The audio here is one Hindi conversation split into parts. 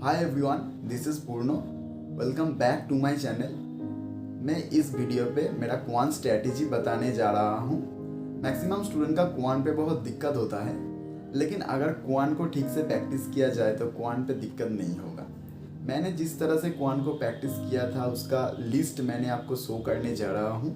Hi everyone, this is Purno. Welcome back to my channel. मैं इस वीडियो पे मेरा क्वांट स्ट्रैटेजी बताने जा रहा हूँ। मैक्सिमम स्टूडेंट का क्वांट पे बहुत दिक्कत होता है, लेकिन अगर क्वांट को ठीक से प्रैक्टिस किया जाए तो क्वांट पे दिक्कत नहीं होगा। मैंने जिस तरह से क्वांट को प्रैक्टिस किया था उसका लिस्ट मैंने आपको शो करने जा रहा हूँ।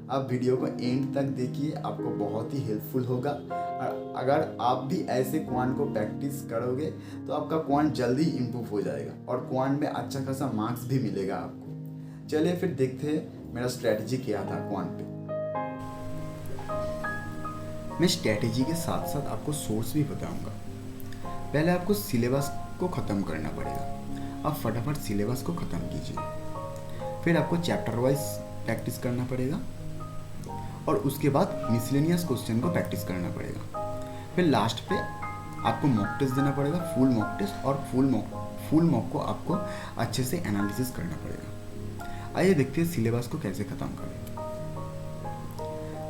आप वीडियो को एंड तक देखिए, आपको बहुत ही हेल्पफुल होगा। और अगर आप भी ऐसे क्वांट को प्रैक्टिस करोगे तो आपका क्वांट जल्दी इम्प्रूव हो जाएगा और क्वांट में अच्छा खासा मार्क्स भी मिलेगा आपको। चलिए फिर देखते हैं मेरा स्ट्रैटेजी क्या था क्वांट पे। मैं स्ट्रैटेजी के साथ साथ आपको सोर्स भी बताऊंगा। पहले आपको सिलेबस को ख़त्म करना पड़ेगा। आप फटाफट सिलेबस को ख़त्म कीजिए। फिर आपको चैप्टर वाइज प्रैक्टिस करना पड़ेगा और उसके बाद मिसलेनियस क्वेश्चन को प्रैक्टिस करना पड़ेगा। फिर लास्ट पे आपको मॉक टेस्ट देना पड़ेगा, फुल मॉक टेस्ट, और फुल मॉक को आपको अच्छे से एनालिसिस करना पड़ेगा। आइए देखते हैं सिलेबस को कैसे ख़त्म करें।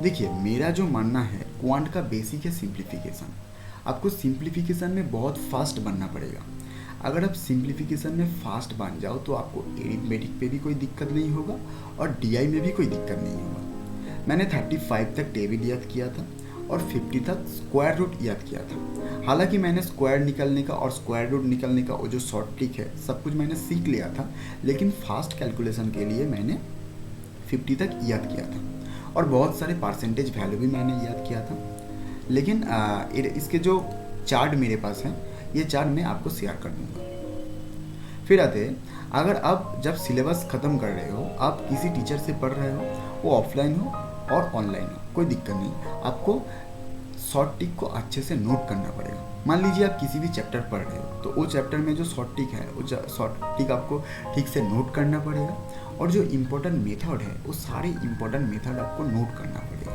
देखिए, मेरा जो मानना है क्वांट का बेसिक है सिंप्लीफिकेशन। आपको सिंप्लीफिकेशन में बहुत फास्ट बनना पड़ेगा। अगर आप सिंप्लीफिकेशन में फास्ट बन जाओ तो आपको एरिथमेटिक पे भी कोई दिक्कत नहीं होगा और डीआई में भी कोई दिक्कत नहीं होगा। मैंने 35 तक टेबल याद किया था और 50 तक स्क्वायर रूट याद किया था। हालांकि मैंने स्क्वायर निकलने का और स्क्वायर रूट निकलने का वो जो शॉर्ट ट्रिक है सब कुछ मैंने सीख लिया था, लेकिन फास्ट कैलकुलेशन के लिए मैंने 50 तक याद किया था और बहुत सारे परसेंटेज वैल्यू भी मैंने याद किया था। लेकिन इसके जो चार्ट मेरे पास हैं, ये चार्ट मैं आपको शेयर कर दूंगा। फिर आते हैं, अगर आप जब सिलेबस ख़त्म कर रहे हो, आप किसी टीचर से पढ़ रहे हो, वो ऑफलाइन हो और ऑनलाइन हो, कोई दिक्कत नहीं। आपको शॉर्ट टिक को अच्छे से नोट करना पड़ेगा। मान लीजिए आप किसी भी चैप्टर पढ़ रहे हो तो वो चैप्टर में जो शॉर्ट टिक है वो शॉर्ट टिक आपको ठीक से नोट करना पड़ेगा और जो इम्पोर्टेंट मेथड है वो सारे इम्पोर्टेंट मेथड आपको नोट करना पड़ेगा।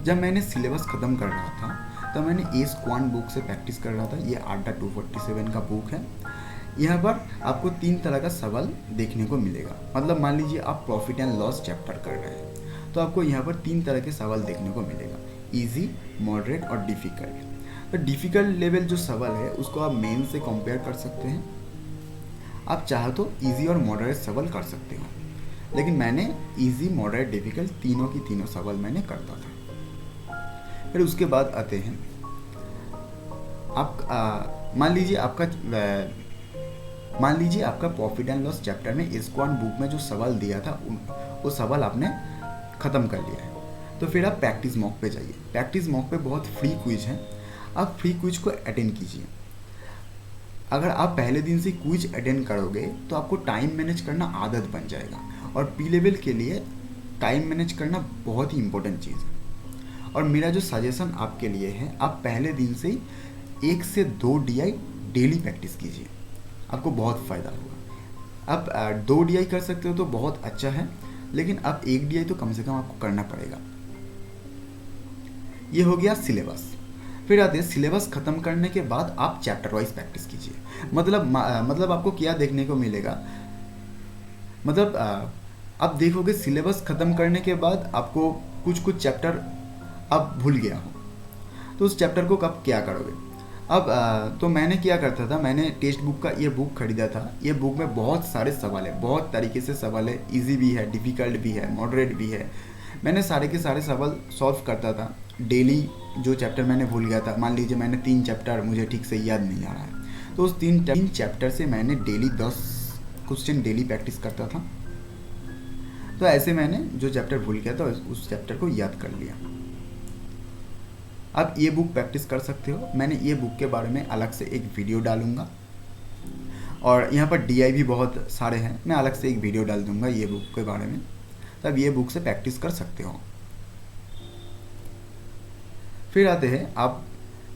जब मैंने सिलेबस ख़त्म कर रहा था तो मैंने एस क्वांट बुक से प्रैक्टिस कर रहा था। ये आड्डा 247 का बुक है। यहाँ पर आपको 3 तरह का सवाल देखने को मिलेगा। मतलब मान लीजिए आप प्रॉफिट एंड लॉस चैप्टर कर रहे हैं तो आपको यहाँ पर 3 तरह के सवाल देखने को मिलेगा, इजी, मॉडरेट और डिफ़िकल्ट। तो डिफ़िकल्ट लेवल जो सवाल है उसको आप मेन से कंपेयर कर सकते हैं। आप चाहे तो इजी और मॉडरेट सवाल कर सकते हो, लेकिन मैंने इजी, मॉडरेट, डिफ़िकल्ट तीनों की तीनों सवाल मैंने करता था। फिर उसके बाद आते हैं, आप मान लीजिए आपका प्रॉफिट एंड लॉस चैप्टर में इस्क्वान बुक में जो सवाल दिया था वो सवाल आपने ख़त्म कर लिया है। तो फिर आप प्रैक्टिस मॉक पे जाइए। प्रैक्टिस मॉक पे बहुत फ्री क्विज है, आप फ्री क्विज को अटेंड कीजिए। अगर आप पहले दिन से क्विज अटेंड करोगे तो आपको टाइम मैनेज करना आदत बन जाएगा और पी लेवल के लिए टाइम मैनेज करना बहुत ही इंपॉर्टेंट चीज़ है। और मेरा जो सजेशन आपके लिए है, आप पहले दिन से 1 से 2 DI डेली प्रैक्टिस कीजिए, आपको बहुत फ़ायदा होगा। आप 2 DI कर सकते हो तो बहुत अच्छा है, लेकिन आप 1 DI तो कम से कम आपको करना पड़ेगा। ये हो गया सिलेबस। फिर आते हैं, सिलेबस ख़त्म करने के बाद आप चैप्टर वाइज प्रैक्टिस कीजिए। मतलब आपको क्या देखने को मिलेगा, मतलब आप देखोगे सिलेबस ख़त्म करने के बाद आपको कुछ चैप्टर आप भूल गया हो तो उस चैप्टर को कब क्या करोगे। अब तो मैंने क्या करता था, मैंने टेक्स्ट बुक का ये बुक खरीदा था। ये बुक में बहुत सारे सवाल है, बहुत तरीके से सवाल है, इजी भी है, डिफ़िकल्ट भी है, मॉडरेट भी है। मैंने सारे के सारे सवाल सॉल्व करता था डेली। जो चैप्टर मैंने भूल गया था, मान लीजिए मैंने 3 चैप्टर मुझे ठीक से याद नहीं आ रहा है, तो उस 3 चैप्टर से मैंने डेली 10 क्वेश्चन डेली प्रैक्टिस करता था। तो ऐसे मैंने जो चैप्टर भूल गया था उस चैप्टर को याद कर लिया। आप ये बुक प्रैक्टिस कर सकते हो। मैंने ये बुक के बारे में अलग से एक वीडियो डालूंगा और यहाँ पर DI भी बहुत सारे हैं, मैं अलग से एक वीडियो डाल दूंगा ये बुक के बारे में, तब ये बुक से प्रैक्टिस कर सकते हो। फिर आते हैं, आप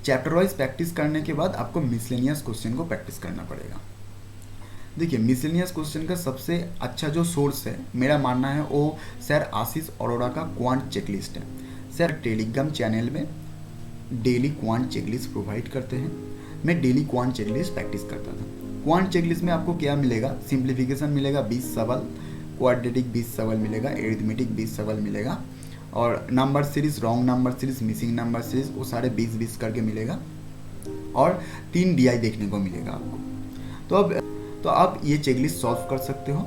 चैप्टर वाइज प्रैक्टिस करने के बाद आपको मिसलेनियस क्वेश्चन को प्रैक्टिस करना पड़ेगा। देखिए, मिसलेनियस क्वेश्चन का सबसे अच्छा जो सोर्स है मेरा मानना है वो सर आशीष अरोड़ा का क्वांट चेकलिस्ट है। सर टेलीग्राम चैनल में डेली क्वांट चेकलिस्ट प्रोवाइड करते हैं। मैं डेली क्वांट चेकलिस्ट प्रैक्टिस करता था। क्वांट चेकलिस्ट में आपको क्या मिलेगा, सिंप्लीफिकेशन मिलेगा 20 सवाल, क्वाड्रेटिक 20 सवाल मिलेगा, एरिथमेटिक 20 सवाल मिलेगा और number series, wrong number series, missing number series, वो सारे 20-20 करके मिलेगा और 3 DI देखने को मिलेगा आपको। तो आप ये चेकलिस्ट सॉल्व कर सकते हो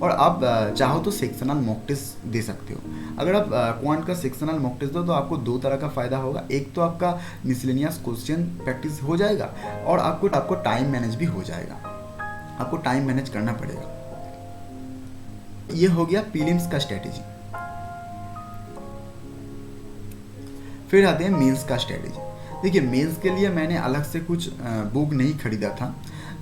और आप चाहो तो सेक्शनल मॉक टेस्ट दे सकते हो। अगर आप क्वांट का सेक्शनल मॉक टेस्ट दो तो आपको दो तरह का फ़ायदा होगा। एक तो आपका मिसलेनियस क्वेश्चन प्रैक्टिस हो जाएगा और आपको टाइम मैनेज भी हो जाएगा। आपको टाइम मैनेज करना पड़ेगा। ये हो गया प्रीलिम्स का स्ट्रेटेजी। फिर आते हैं मेंस का स्ट्रेटेजी। देखिए मेंस के लिए मैंने अलग से कुछ बुक नहीं खरीदा था।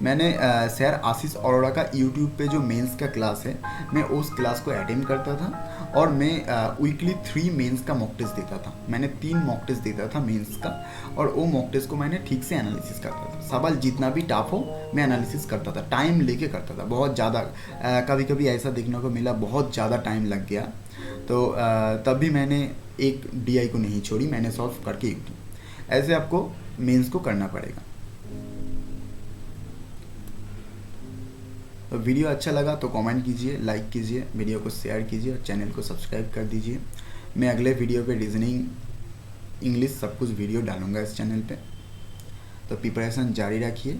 मैंने सर आशीष अरोड़ा का यूट्यूब पे जो मेंस का क्लास है, मैं उस क्लास को अटेंड करता था और मैं वीकली 3 मेंस का मॉक टेस्ट देता था। मैंने 3 मॉक टेस्ट देता था मेंस का और वो मॉक टेस्ट को मैंने ठीक से एनालिसिस करता था। सवाल जितना भी टफ हो मैं एनालिसिस करता था, टाइम लेके करता था। बहुत ज़्यादा कभी कभी ऐसा देखने को मिला बहुत ज़्यादा टाइम लग गया, तो तब भी मैंने एक DI को नहीं छोड़ी, मैंने सॉल्व करके ही दी। ऐसे आपको मेंस को करना पड़ेगा। तो वीडियो अच्छा लगा तो कमेंट कीजिए, लाइक कीजिए, वीडियो को शेयर कीजिए और चैनल को सब्सक्राइब कर दीजिए। मैं अगले वीडियो पे रीजनिंग, इंग्लिश सब कुछ वीडियो डालूंगा इस चैनल पे। तो प्रिपरेशन जारी रखिए।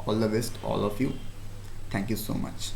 All the best all of you. Thank you so much.